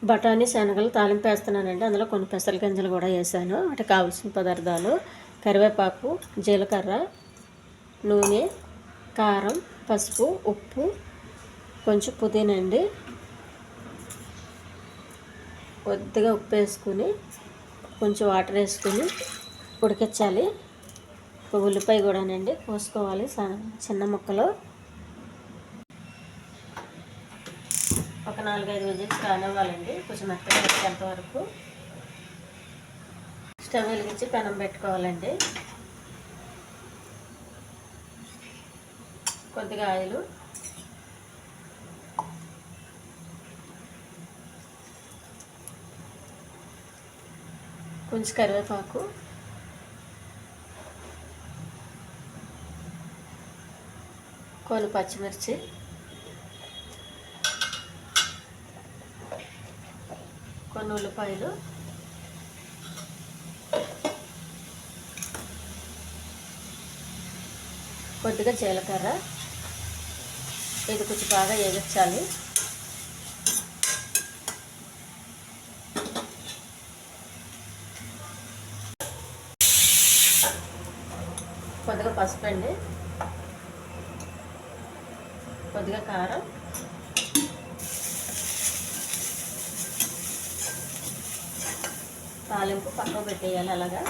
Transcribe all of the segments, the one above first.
బఠానీ శనగలు తాలింపు వేస్తున్నానండి. అందులో కొన్ని పెసర గింజలు కూడా వేసాను. అంటే కావాల్సిన పదార్థాలు: కరివేపాకు, జీలకర్ర, నూనె, కారం, పసుపు, ఉప్పు, కొంచెం పుదీనా అండి. కొద్దిగా ఉప్పు వేసుకుని కొంచెం వాటర్ వేసుకుని ఉడికించాలి. ఉల్లిపాయ కూడానండి కోసుకోవాలి చిన్న ముక్కలు. ఒక 4-5 విజిల్స్ రానివ్వాలండి, కొంచెం మెత్తగా వచ్చేంత వరకు. స్టవ్ వెలిగించి పెనం పెట్టుకోవాలండి. కొద్దిగా ఆయిల్, కొంచెం కరివేపాకు, కొన్ని పచ్చిమిర్చి, కొన్ని ఉల్లిపాయలు, కొద్దిగా జీలకర్ర. ఇది కొంచెం బాగా వేగించాలి. కొద్దిగా పసుపు అండి, కొద్దిగా కారం, తాలింపు పక్కకు పెట్టేయాలి. అలాగా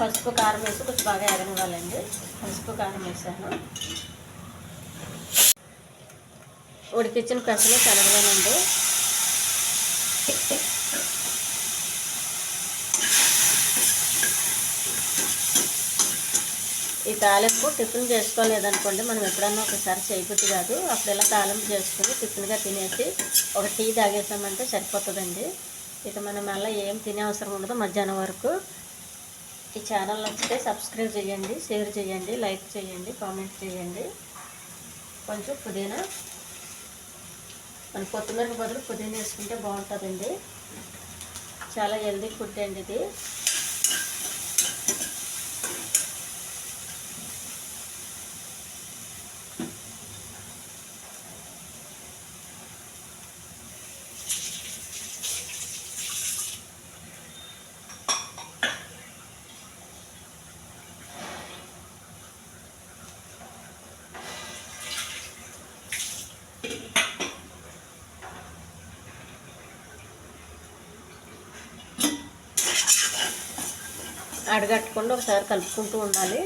పసుపు కారం వేసి కొంచెం బాగా ఎగనివ్వాలండి. పసుపు కారం వేసాను. ఉడికించిన పెసలు శనగలేనండి. ఈ తాలింపు టిఫిన్ చేసుకోలేదనుకోండి, మనం ఎప్పుడన్నా ఒకసారి చేయబుద్ధి కాదు. అప్పుడు ఇలా తాలింపు చేసుకుని టిఫిన్గా తినేసి ఒక టీ తాగేసామంటే సరిపోతుందండి. ఇక మనం మళ్ళీ ఏం తినే అవసరం ఉండదు మధ్యాహ్నం వరకు. ఈ ఛానల్ నచ్చితే సబ్స్క్రైబ్ చేయండి, షేర్ చేయండి, లైక్ చేయండి, కామెంట్ చేయండి. కొంచెం పుదీనా, మన కొత్తిమీర బదులు పుదీనా వేసుకుంటే బాగుంటుందండి. చాలా హెల్దీ ఫుడ్ అండి ఇది. అడగట్టకుండా ఒకసారి కలుపుకుంటూ ఉండాలి.